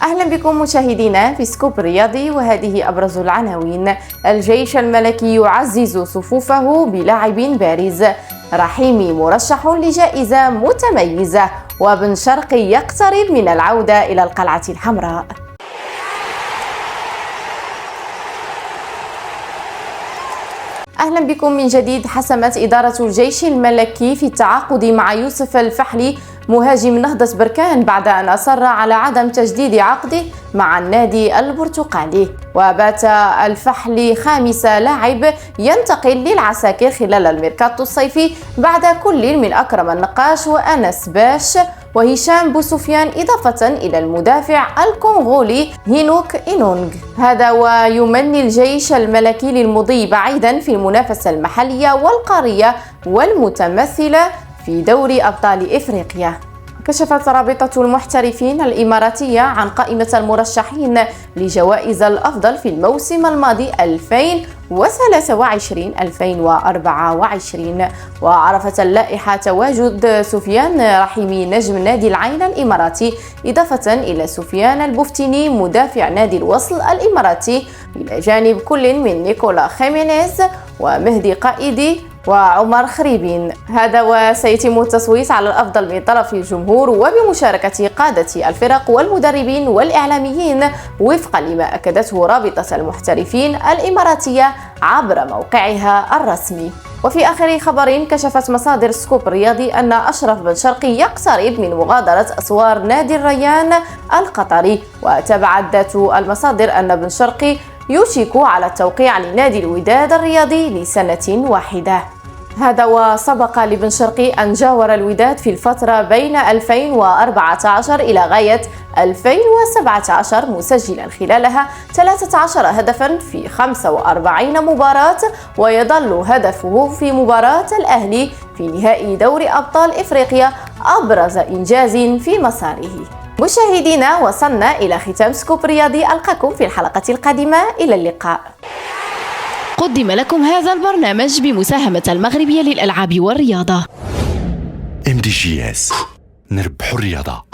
أهلا بكم مشاهدينا في سكوب رياضي، وهذه أبرز العناوين. الجيش الملكي يعزز صفوفه بلاعب بارز، رحيمي مرشح لجائزة متميزة، وبن شرقي يقترب من العودة إلى القلعة الحمراء. أهلا بكم من جديد. حسمت إدارة الجيش الملكي في التعاقد مع يوسف الفحلي مهاجم نهضة بركان بعد أن أصر على عدم تجديد عقده مع النادي البرتقالي. وبات الفحلي خامس لاعب ينتقل للعساكر خلال الميركاتو الصيفي بعد كل من أكرم النقاش وأنس باش وهشام بوسفيان، إضافة إلى المدافع الكونغولي هينوك إينونغ. هذا ويمني الجيش الملكي للمضي بعيدا في المنافسة المحلية والقارية والمتمثلة في دوري أبطال إفريقيا. كشفت رابطة المحترفين الإماراتية عن قائمة المرشحين لجوائز الأفضل في الموسم الماضي 2023-2024، وعرفت اللائحة تواجد سفيان رحيمي نجم نادي العين الإماراتي، إضافة إلى سفيان البفتيني مدافع نادي الوصل الإماراتي، إلى جانب كل من نيكولا خيمينيز ومهدي قائدي وعمر خريبين. هذا وسيتم التصويت على الأفضل من طرف الجمهور وبمشاركة قادة الفرق والمدربين والإعلاميين وفقا لما أكدته رابطة المحترفين الإماراتية عبر موقعها الرسمي. وفي آخر خبر، كشفت مصادر سكوب رياضي أن أشرف بن شرقي يقترب من مغادرة أسوار نادي الريان القطري، وتبعدت المصادر أن بن شرقي يوشك على التوقيع لنادي الوداد الرياضي لسنة واحدة. هذا وسبق لبن شرقي أن جاور الوداد في الفترة بين 2014 إلى غاية 2017، مسجلا خلالها 13 هدفا في 45 مباراة، ويظل هدفه في مباراة الأهلي في نهائي دوري أبطال إفريقيا أبرز إنجاز في مساره. مشاهدينا، وصلنا إلى ختام سكوب رياضي، ألقاكم في الحلقة القادمة. إلى اللقاء. قدم لكم هذا البرنامج بمساهمة المغربية للألعاب والرياضة. MDGS، نربح الرياضة.